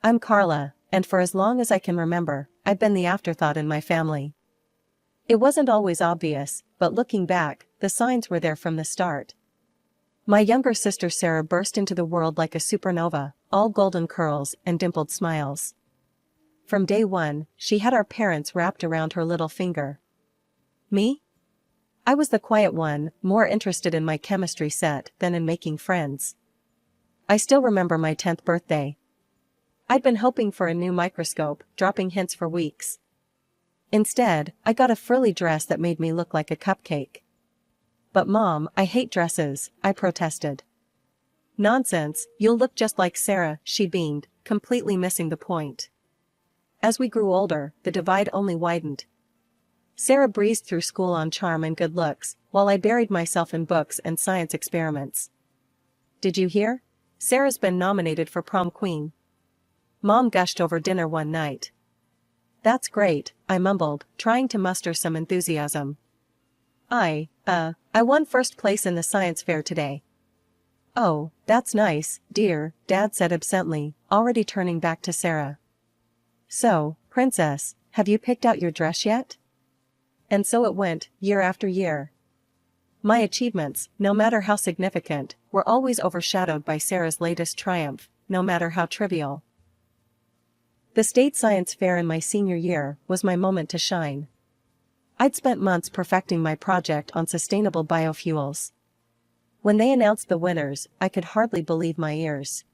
I'm Carla, and for as long as I can remember, I've been the afterthought in my family. It wasn't always obvious, but looking back, the signs were there from the start. My younger sister Sarah burst into the world like a supernova, all golden curls and dimpled smiles. From day one, she had our parents wrapped around her little finger. Me? I was the quiet one, more interested in my chemistry set than in making friends. I still remember my 10th birthday. I'd been hoping for a new microscope, dropping hints for weeks. Instead, I got a frilly dress that made me look like a cupcake. But Mom, I hate dresses, I protested. Nonsense, you'll look just like Sarah, she beamed, completely missing the point. As we grew older, the divide only widened. Sarah breezed through school on charm and good looks, while I buried myself in books and science experiments. Did you hear? Sarah's been nominated for prom queen. Mom gushed over dinner one night. That's great, I mumbled, trying to muster some enthusiasm. I won first place in the science fair today. Oh, that's nice, dear, Dad said absently, already turning back to Sarah. So, Princess, have you picked out your dress yet? And so it went, year after year. My achievements, no matter how significant, were always overshadowed by Sarah's latest triumph, no matter how trivial. The state science fair in my senior year was my moment to shine. I'd spent months perfecting my project on sustainable biofuels. When they announced the winners, I could hardly believe my ears.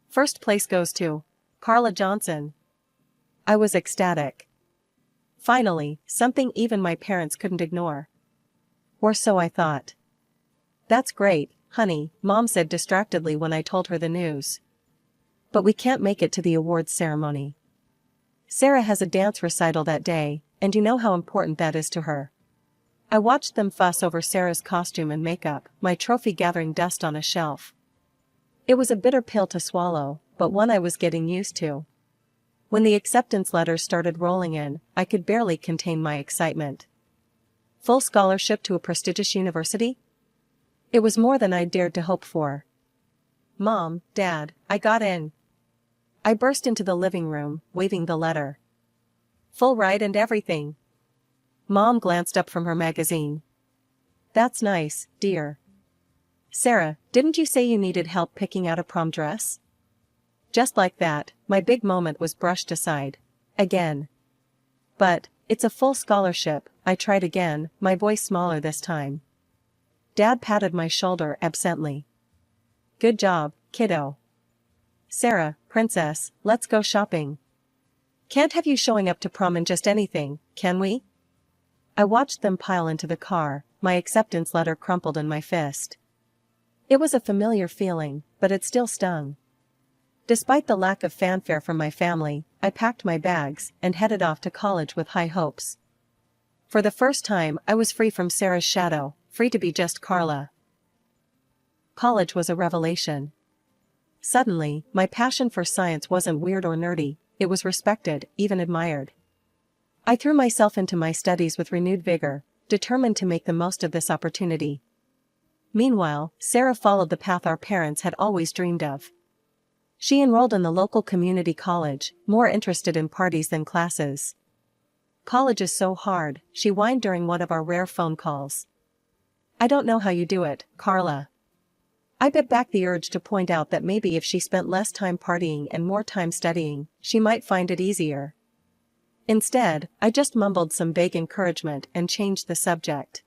First place goes to Carla Johnson. I was ecstatic. Finally, something even my parents couldn't ignore. Or so I thought. That's great, honey, Mom said distractedly when I told her the news. But we can't make it to the awards ceremony. Sarah has a dance recital that day, and you know how important that is to her. I watched them fuss over Sarah's costume and makeup, my trophy gathering dust on a shelf. It was a bitter pill to swallow, but one I was getting used to. When the acceptance letters started rolling in, I could barely contain my excitement. Full scholarship to a prestigious university? It was more than I'd dared to hope for. Mom, Dad, I got in. I burst into the living room, waving the letter. Full ride and everything. Mom glanced up from her magazine. That's nice, dear. Sarah, didn't you say you needed help picking out a prom dress? Just like that, my big moment was brushed aside. Again. But, it's a full scholarship, I tried again, my voice smaller this time. Dad patted my shoulder absently. Good job, kiddo. Sarah, Princess, let's go shopping. Can't have you showing up to prom in just anything, can we? I watched them pile into the car, my acceptance letter crumpled in my fist. It was a familiar feeling, but it still stung. Despite the lack of fanfare from my family, I packed my bags and headed off to college with high hopes. For the first time, I was free from Sarah's shadow, free to be just Carla. College was a revelation. Suddenly, my passion for science wasn't weird or nerdy, it was respected, even admired. I threw myself into my studies with renewed vigor, determined to make the most of this opportunity. Meanwhile, Sarah followed the path our parents had always dreamed of. She enrolled in the local community college, more interested in parties than classes. College is so hard, she whined during one of our rare phone calls. I don't know how you do it, Carla. I bit back the urge to point out that maybe if she spent less time partying and more time studying, she might find it easier. Instead, I just mumbled some vague encouragement and changed the subject.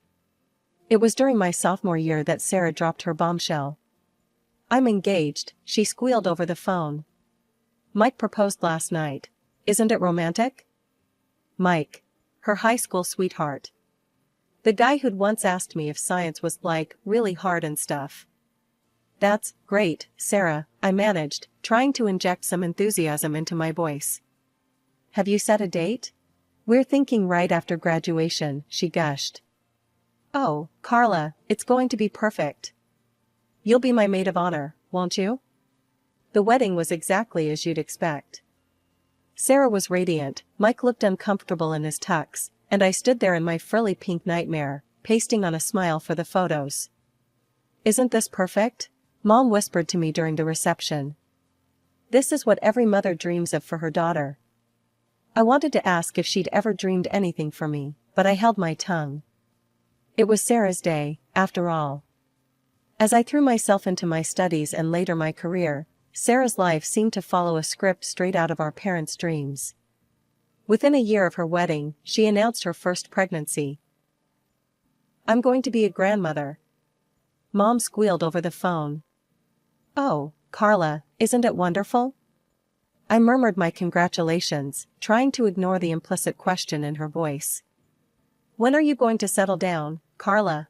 It was during my sophomore year that Sarah dropped her bombshell. I'm engaged, she squealed over the phone. Mike proposed last night. Isn't it romantic? Mike. Her high school sweetheart. The guy who'd once asked me if science was like, really hard and stuff. That's great, Sarah, I managed, trying to inject some enthusiasm into my voice. Have you set a date? We're thinking right after graduation, she gushed. Oh, Carla, it's going to be perfect. You'll be my maid of honor, won't you? The wedding was exactly as you'd expect. Sarah was radiant, Mike looked uncomfortable in his tux, and I stood there in my frilly pink nightmare, pasting on a smile for the photos. Isn't this perfect? Mom whispered to me during the reception. This is what every mother dreams of for her daughter. I wanted to ask if she'd ever dreamed anything for me, but I held my tongue. It was Sarah's day, after all. As I threw myself into my studies and later my career, Sarah's life seemed to follow a script straight out of our parents' dreams. Within a year of her wedding, she announced her first pregnancy. "I'm going to be a grandmother," Mom squealed over the phone. "Oh, Carla, isn't it wonderful?" I murmured my congratulations, trying to ignore the implicit question in her voice. "When are you going to settle down, Carla?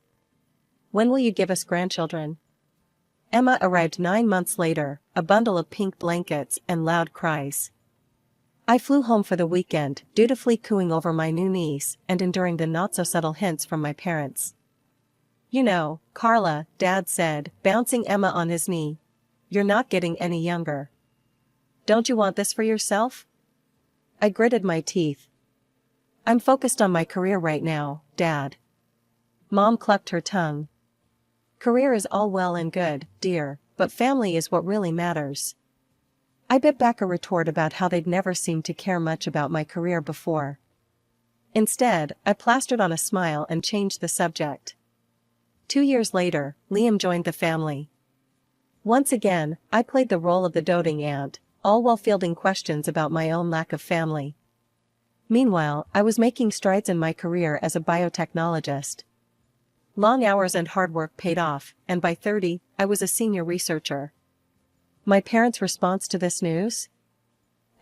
When will you give us grandchildren?" Emma arrived 9 months later, a bundle of pink blankets and loud cries. I flew home for the weekend, dutifully cooing over my new niece and enduring the not-so-subtle hints from my parents. "You know, Carla," Dad said, bouncing Emma on his knee, "you're not getting any younger. Don't you want this for yourself?" I gritted my teeth. "I'm focused on my career right now, Dad." Mom clucked her tongue. "Career is all well and good, dear, but family is what really matters." I bit back a retort about how they'd never seemed to care much about my career before. Instead, I plastered on a smile and changed the subject. 2 years later, Liam joined the family. Once again, I played the role of the doting aunt, all while fielding questions about my own lack of family. Meanwhile, I was making strides in my career as a biotechnologist. Long hours and hard work paid off, and by 30, I was a senior researcher. My parents' response to this news?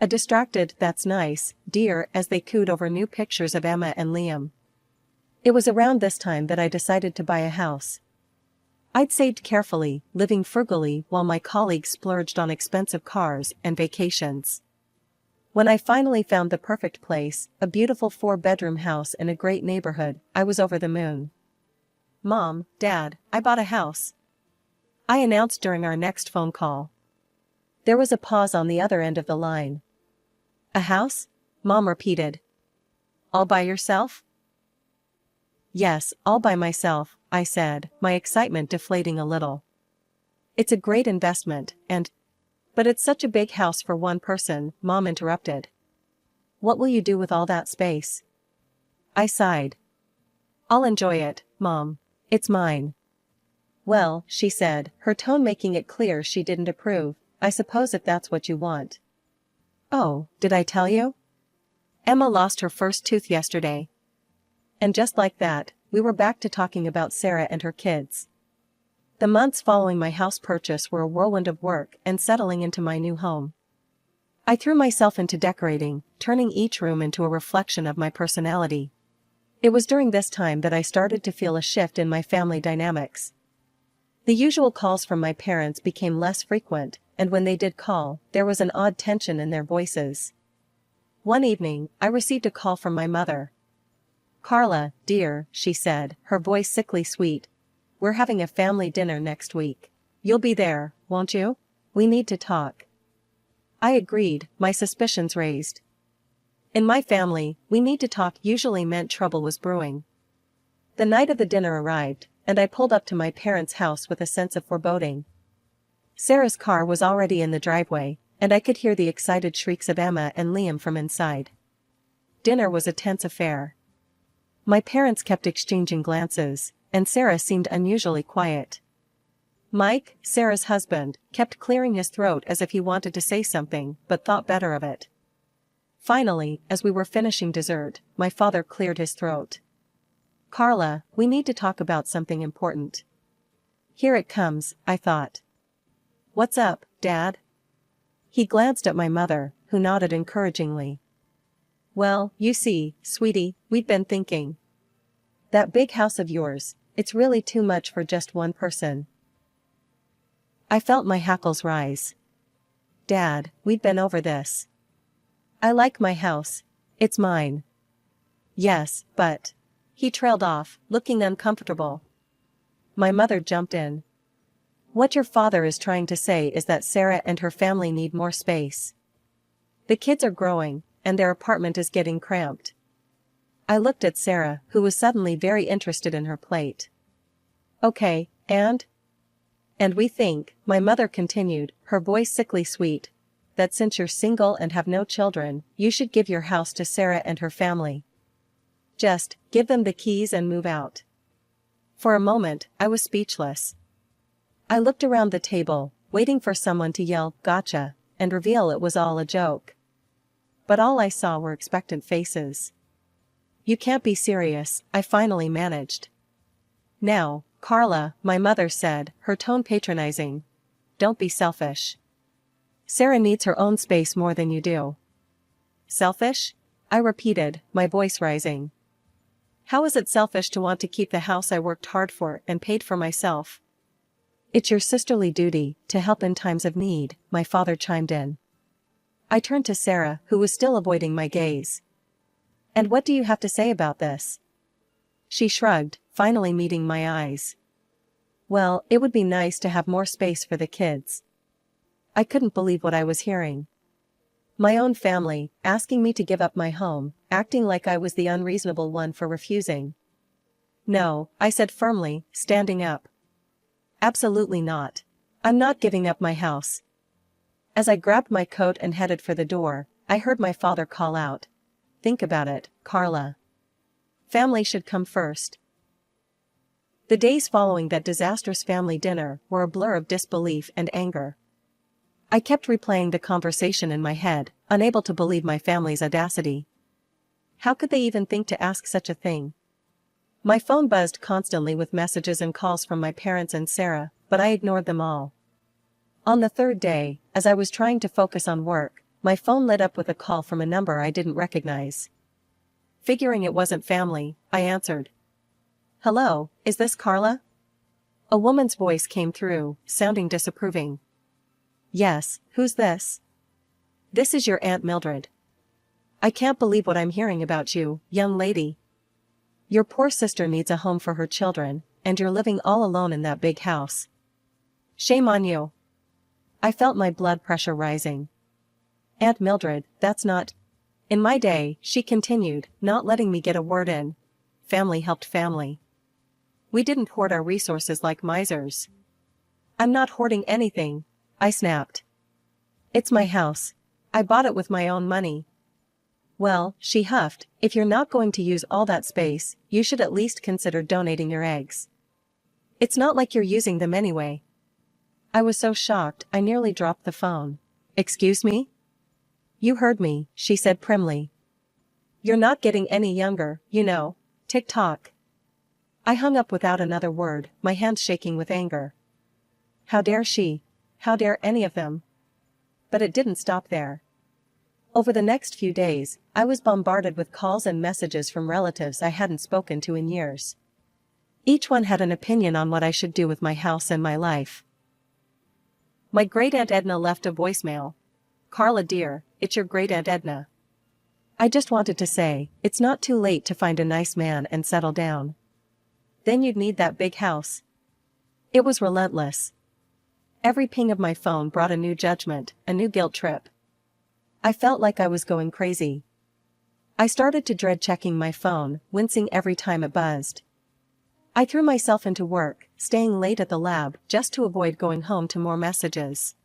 A distracted "that's nice, dear," as they cooed over new pictures of Emma and Liam. It was around this time that I decided to buy a house. I'd saved carefully, living frugally while my colleagues splurged on expensive cars and vacations. When I finally found the perfect place, a beautiful 4-bedroom house in a great neighborhood, I was over the moon. "Mom, Dad, I bought a house," I announced during our next phone call. There was a pause on the other end of the line. "A house?" Mom repeated. "All by yourself?" "Yes, all by myself," I said, my excitement deflating a little. "It's a great investment, and—" "But it's such a big house for one person," Mom interrupted. "What will you do with all that space?" I sighed. "I'll enjoy it, Mom. It's mine." "Well," she said, her tone making it clear she didn't approve, "I suppose if that's what you want." "Oh, did I tell you? Emma lost her first tooth yesterday." And just like that, we were back to talking about Sarah and her kids. The months following my house purchase were a whirlwind of work and settling into my new home. I threw myself into decorating, turning each room into a reflection of my personality. It was during this time that I started to feel a shift in my family dynamics. The usual calls from my parents became less frequent, and when they did call, there was an odd tension in their voices. One evening, I received a call from my mother. "Carla, dear," she said, her voice sickly sweet, "we're having a family dinner next week. You'll be there, won't you? We need to talk." I agreed, my suspicions raised. In my family, "we need to talk" usually meant trouble was brewing. The night of the dinner arrived, and I pulled up to my parents' house with a sense of foreboding. Sarah's car was already in the driveway, and I could hear the excited shrieks of Emma and Liam from inside. Dinner was a tense affair. My parents kept exchanging glances, and Sarah seemed unusually quiet. Mike, Sarah's husband, kept clearing his throat as if he wanted to say something, but thought better of it. Finally, as we were finishing dessert, my father cleared his throat. "Carla, we need to talk about something important." Here it comes, I thought. "What's up, Dad?" He glanced at my mother, who nodded encouragingly. "Well, you see, sweetie, we've been thinking. That big house of yours, it's really too much for just one person." I felt my hackles rise. "Dad, we've been over this. I like my house. It's mine." "Yes, but—" He trailed off, looking uncomfortable. My mother jumped in. "What your father is trying to say is that Sarah and her family need more space. The kids are growing, and their apartment is getting cramped." I looked at Sarah, who was suddenly very interested in her plate. "Okay, and?" "And we think," my mother continued, her voice sickly sweet, that since you're single and have no children, you should give your house to Sarah and her family. Just give them the keys and move out. For a moment, I was speechless. I looked around the table, waiting for someone to yell, "Gotcha," and reveal it was all a joke. But all I saw were expectant faces. "You can't be serious," I finally managed. "Now, Carla," my mother said, her tone patronizing. "Don't be selfish. Sarah needs her own space more than you do." "Selfish?" I repeated, my voice rising. "How is it selfish to want to keep the house I worked hard for and paid for myself?" "It's your sisterly duty to help in times of need," my father chimed in. I turned to Sarah, who was still avoiding my gaze. "And what do you have to say about this?" She shrugged, finally meeting my eyes. "Well, it would be nice to have more space for the kids." I couldn't believe what I was hearing. My own family, asking me to give up my home, acting like I was the unreasonable one for refusing. "No," I said firmly, standing up. "Absolutely not. I'm not giving up my house." As I grabbed my coat and headed for the door, I heard my father call out, "Think about it, Carla. Family should come first." The days following that disastrous family dinner were a blur of disbelief and anger. I kept replaying the conversation in my head, unable to believe my family's audacity. How could they even think to ask such a thing? My phone buzzed constantly with messages and calls from my parents and Sarah, but I ignored them all. On the third day, as I was trying to focus on work, my phone lit up with a call from a number I didn't recognize. Figuring it wasn't family, I answered. "Hello, is this Carla?" A woman's voice came through, sounding disapproving. "Yes, who's this?" "This is your Aunt Mildred." "I can't believe what I'm hearing about you, young lady. Your poor sister needs a home for her children, and you're living all alone in that big house. Shame on you." I felt my blood pressure rising. "Aunt Mildred, that's not—" "In my day," she continued, not letting me get a word in, "family helped family. We didn't hoard our resources like misers." "I'm not hoarding anything," I snapped. "It's my house. I bought it with my own money." "Well," she huffed, "if you're not going to use all that space, you should at least consider donating your eggs. It's not like you're using them anyway." I was so shocked I nearly dropped the phone. "Excuse me?" "You heard me," she said primly. "You're not getting any younger, you know. Tick-tock." I hung up without another word, my hands shaking with anger. How dare she? How dare any of them? But it didn't stop there. Over the next few days, I was bombarded with calls and messages from relatives I hadn't spoken to in years. Each one had an opinion on what I should do with my house and my life. My great-aunt Edna left a voicemail. "Carla dear, it's your great-aunt Edna. I just wanted to say, it's not too late to find a nice man and settle down. Then you'd need that big house." It was relentless. Every ping of my phone brought a new judgment, a new guilt trip. I felt like I was going crazy. I started to dread checking my phone, wincing every time it buzzed. I threw myself into work, staying late at the lab just to avoid going home to more messages.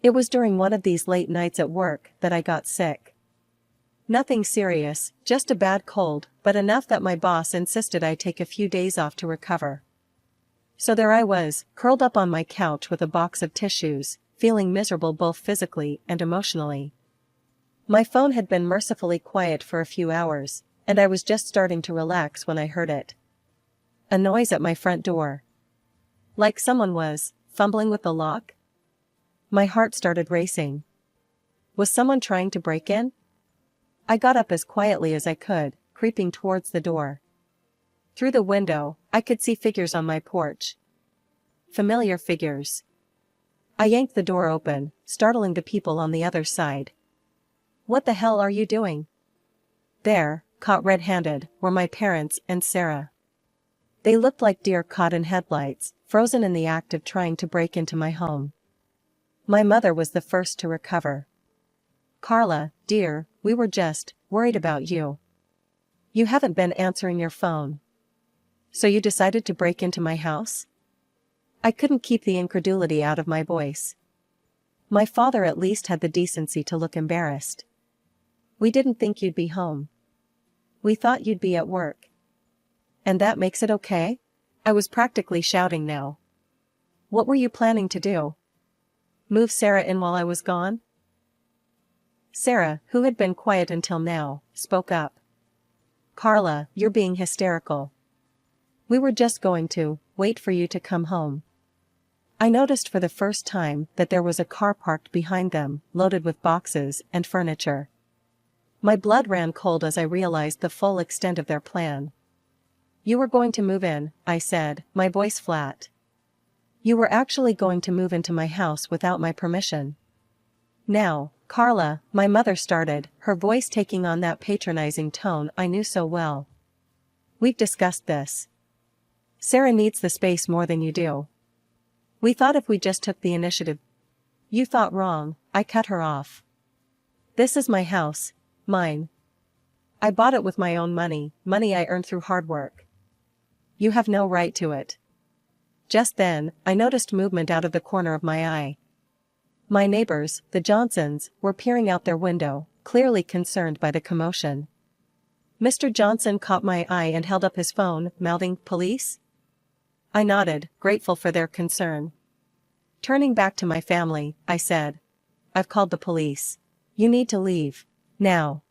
It was during one of these late nights at work that I got sick. Nothing serious, just a bad cold, but enough that my boss insisted I take a few days off to recover. So there I was, curled up on my couch with a box of tissues, feeling miserable both physically and emotionally. My phone had been mercifully quiet for a few hours, and I was just starting to relax when I heard it. A noise at my front door. Like someone was fumbling with the lock. My heart started racing. Was someone trying to break in? I got up as quietly as I could, creeping towards the door. Through the window, I could see figures on my porch. Familiar figures. I yanked the door open, startling the people on the other side. "What the hell are you doing?" There, caught red-handed, were my parents and Sarah. They looked like deer caught in headlights, frozen in the act of trying to break into my home. My mother was the first to recover. "Carla, dear, we were just worried about you. You haven't been answering your phone. So you decided to break into my house?" I couldn't keep the incredulity out of my voice. My father at least had the decency to look embarrassed. "We didn't think you'd be home. We thought you'd be at work." "And that makes it okay?" I was practically shouting now. "What were you planning to do? Move Sarah in while I was gone?" Sarah, who had been quiet until now, spoke up. "Carla, you're being hysterical. We were just going to wait for you to come home." I noticed for the first time that there was a car parked behind them, loaded with boxes and furniture. My blood ran cold as I realized the full extent of their plan. "You were going to move in," I said, my voice flat. "You were actually going to move into my house without my permission." "Now, Carla," my mother started, her voice taking on that patronizing tone I knew so well. "We've discussed this. Sarah needs the space more than you do. We thought if we just took the initiative." "You thought wrong," I cut her off. "This is my house, mine. I bought it with my own money, money I earned through hard work. You have no right to it." Just then, I noticed movement out of the corner of my eye. My neighbors, the Johnsons, were peering out their window, clearly concerned by the commotion. Mr. Johnson caught my eye and held up his phone, mouthing, "Police?" I nodded, grateful for their concern. Turning back to my family, I said, "I've called the police. You need to leave. Now."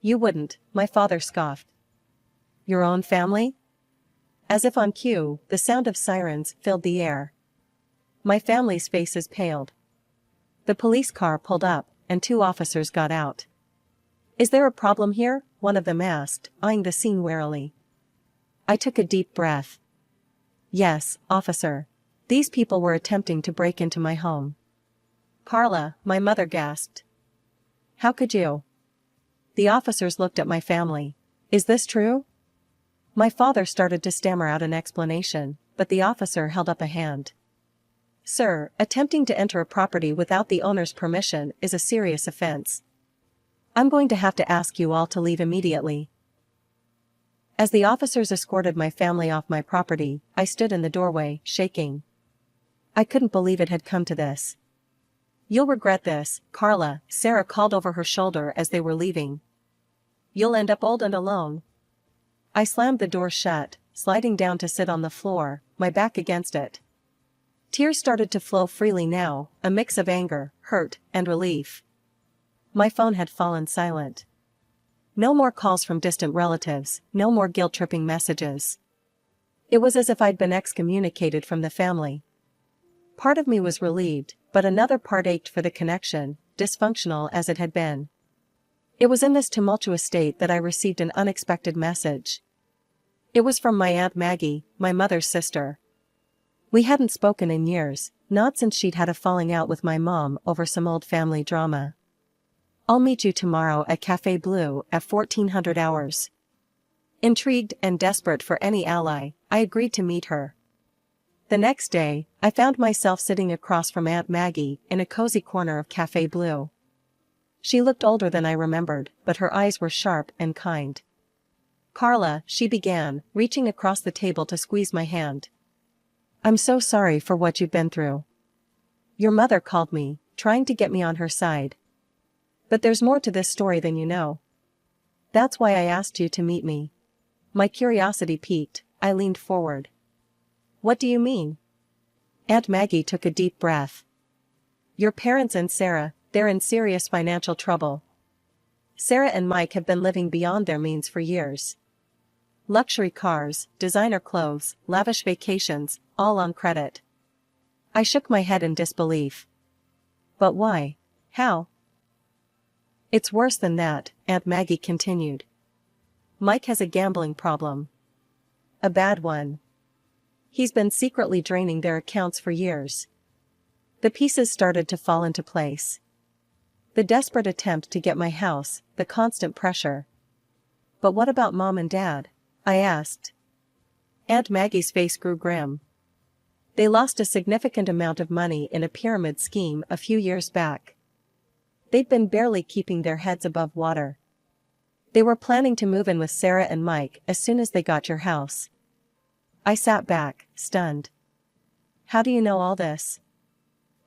"You wouldn't," my father scoffed. "Your own family?" As if on cue, the sound of sirens filled the air. My family's faces paled. The police car pulled up, and 2 officers got out. "Is there a problem here?" one of them asked, eyeing the scene warily. I took a deep breath. "Yes, officer. These people were attempting to break into my home." "Carla," my mother gasped. "How could you?" The officers looked at my family. "Is this true?" My father started to stammer out an explanation, but the officer held up a hand. "Sir, attempting to enter a property without the owner's permission is a serious offense. I'm going to have to ask you all to leave immediately." As the officers escorted my family off my property, I stood in the doorway, shaking. I couldn't believe it had come to this. "You'll regret this, Carla," Sarah called over her shoulder as they were leaving. "You'll end up old and alone." I slammed the door shut, sliding down to sit on the floor, my back against it. Tears started to flow freely now, a mix of anger, hurt, and relief. My phone had fallen silent. No more calls from distant relatives, no more guilt-tripping messages. It was as if I'd been excommunicated from the family. Part of me was relieved, but another part ached for the connection, dysfunctional as it had been. It was in this tumultuous state that I received an unexpected message. It was from my Aunt Maggie, my mother's sister. We hadn't spoken in years, not since she'd had a falling out with my mom over some old family drama. "I'll meet you tomorrow at Café Bleu at 1400 hours." Intrigued and desperate for any ally, I agreed to meet her. The next day, I found myself sitting across from Aunt Maggie in a cozy corner of Café Bleu. She looked older than I remembered, but her eyes were sharp and kind. "Carla," she began, reaching across the table to squeeze my hand. "I'm so sorry for what you've been through. Your mother called me, trying to get me on her side. But there's more to this story than you know. That's why I asked you to meet me." My curiosity piqued, I leaned forward. "What do you mean?" Aunt Maggie took a deep breath. "Your parents and Sarah, they're in serious financial trouble. Sarah and Mike have been living beyond their means for years. Luxury cars, designer clothes, lavish vacations, all on credit." I shook my head in disbelief. "But why? How?" "It's worse than that," Aunt Maggie continued. "Mike has a gambling problem. A bad one. He's been secretly draining their accounts for years." The pieces started to fall into place. The desperate attempt to get my house, the constant pressure. "But what about Mom and Dad?" I asked. Aunt Maggie's face grew grim. "They lost a significant amount of money in a pyramid scheme a few years back. They'd been barely keeping their heads above water. They were planning to move in with Sarah and Mike as soon as they got your house." I sat back, stunned. "How do you know all this?"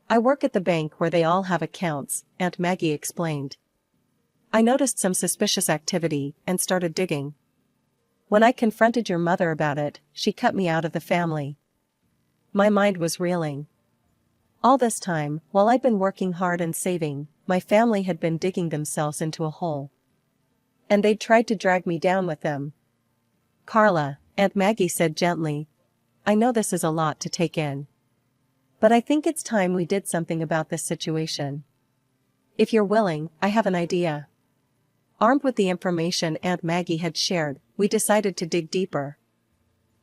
I work at the bank where they all have accounts, Aunt Maggie explained. I noticed some suspicious activity and started digging. When I confronted your mother about it, she cut me out of the family. My mind was reeling. All this time, while I'd been working hard and saving, my family had been digging themselves into a hole. And they'd tried to drag me down with them. Carla, Aunt Maggie said gently, I know this is a lot to take in. But I think it's time we did something about this situation. If you're willing, I have an idea. Armed with the information Aunt Maggie had shared, we decided to dig deeper.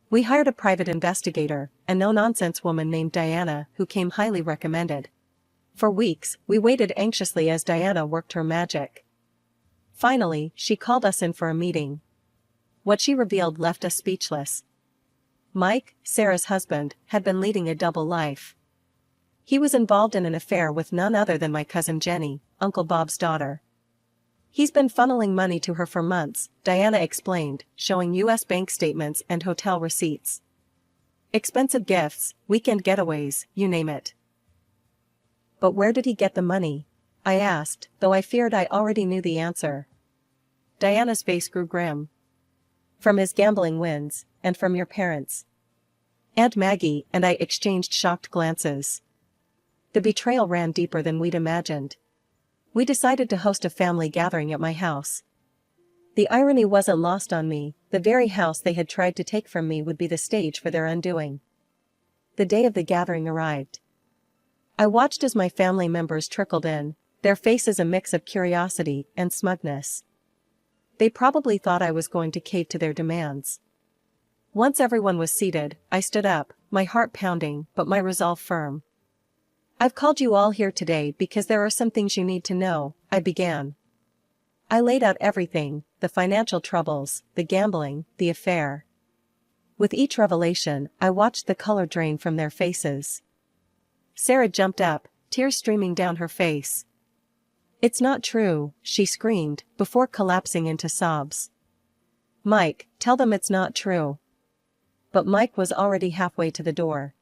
We hired a private investigator, a no-nonsense woman named Diana, who came highly recommended. For weeks, we waited anxiously as Diana worked her magic. Finally, she called us in for a meeting. What she revealed left us speechless. Mike, Sarah's husband, had been leading a double life. He was involved in an affair with none other than my cousin Jenny, Uncle Bob's daughter. He's been funneling money to her for months, Diana explained, showing U.S. bank statements and hotel receipts. Expensive gifts, weekend getaways, you name it. But where did he get the money? I asked, though I feared I already knew the answer. Diana's face grew grim. From his gambling wins, and from your parents. Aunt Maggie and I exchanged shocked glances. The betrayal ran deeper than we'd imagined. We decided to host a family gathering at my house. The irony wasn't lost on me, the very house they had tried to take from me would be the stage for their undoing. The day of the gathering arrived. I watched as my family members trickled in, their faces a mix of curiosity and smugness. They probably thought I was going to cave to their demands. Once everyone was seated, I stood up, my heart pounding, but my resolve firm. I've called you all here today because there are some things you need to know, I began. I laid out everything, the financial troubles, the gambling, the affair. With each revelation, I watched the color drain from their faces. Sarah jumped up, tears streaming down her face. It's not true, she screamed, before collapsing into sobs. Mike, tell them it's not true. But Mike was already halfway to the door.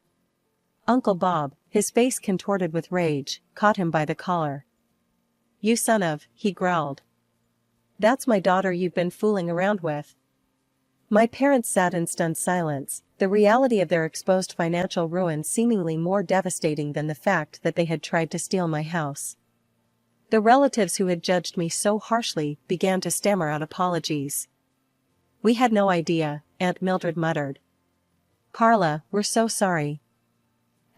Uncle Bob, his face contorted with rage, caught him by the collar. You son of, he growled. That's my daughter you've been fooling around with. My parents sat in stunned silence, the reality of their exposed financial ruin seemingly more devastating than the fact that they had tried to steal my house. The relatives who had judged me so harshly began to stammer out apologies. We had no idea, Aunt Mildred muttered. Carla, we're so sorry.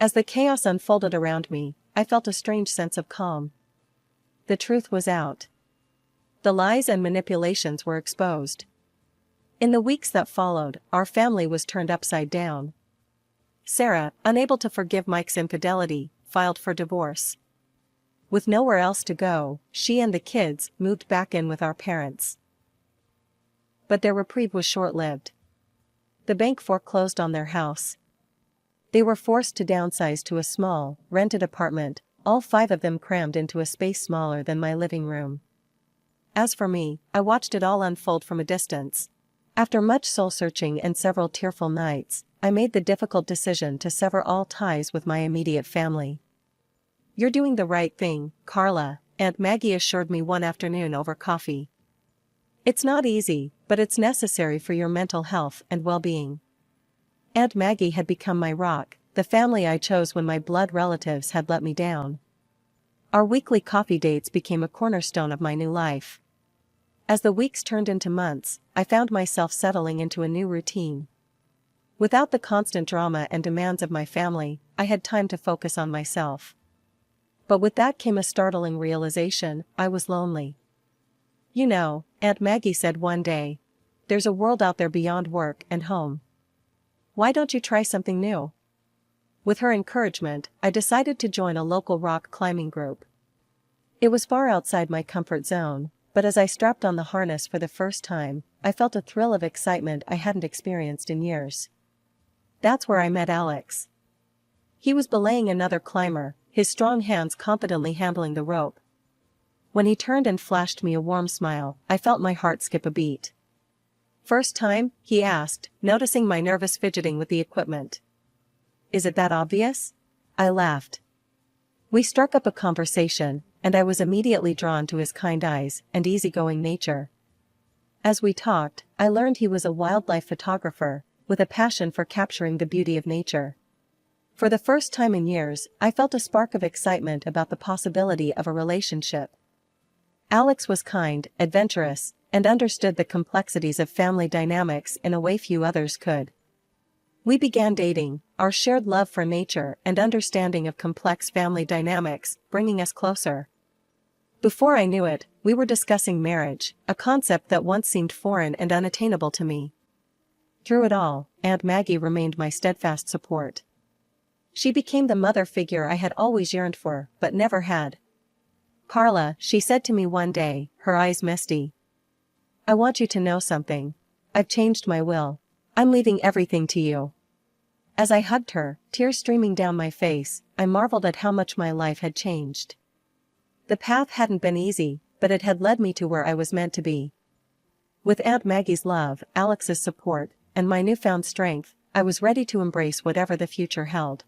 As the chaos unfolded around me, I felt a strange sense of calm. The truth was out. The lies and manipulations were exposed. In the weeks that followed, our family was turned upside down. Sarah, unable to forgive Mike's infidelity, filed for divorce. With nowhere else to go, she and the kids moved back in with our parents. But their reprieve was short-lived. The bank foreclosed on their house. They were forced to downsize to a small, rented apartment, all 5 of them crammed into a space smaller than my living room. As for me, I watched it all unfold from a distance. After much soul-searching and several tearful nights, I made the difficult decision to sever all ties with my immediate family. You're doing the right thing, Carla, Aunt Maggie assured me one afternoon over coffee. It's not easy, but it's necessary for your mental health and well-being. Aunt Maggie had become my rock, the family I chose when my blood relatives had let me down. Our weekly coffee dates became a cornerstone of my new life. As the weeks turned into months, I found myself settling into a new routine. Without the constant drama and demands of my family, I had time to focus on myself. But with that came a startling realization: I was lonely. You know, Aunt Maggie said one day, there's a world out there beyond work and home. Why don't you try something new? With her encouragement, I decided to join a local rock climbing group. It was far outside my comfort zone, but as I strapped on the harness for the first time, I felt a thrill of excitement I hadn't experienced in years. That's where I met Alex. He was belaying another climber, his strong hands confidently handling the rope. When he turned and flashed me a warm smile, I felt my heart skip a beat. First time? He asked, noticing my nervous fidgeting with the equipment. Is it that obvious? I laughed. We struck up a conversation, and I was immediately drawn to his kind eyes and easygoing nature. As we talked, I learned he was a wildlife photographer, with a passion for capturing the beauty of nature. For the first time in years, I felt a spark of excitement about the possibility of a relationship. Alex was kind, adventurous, and understood the complexities of family dynamics in a way few others could. We began dating, our shared love for nature and understanding of complex family dynamics bringing us closer. Before I knew it, we were discussing marriage, a concept that once seemed foreign and unattainable to me. Through it all, Aunt Maggie remained my steadfast support. She became the mother figure I had always yearned for, but never had. "Carla," she said to me one day, her eyes misty. "I want you to know something. I've changed my will. I'm leaving everything to you." As I hugged her, tears streaming down my face, I marveled at how much my life had changed. The path hadn't been easy, but it had led me to where I was meant to be. With Aunt Maggie's love, Alex's support, and my newfound strength, I was ready to embrace whatever the future held.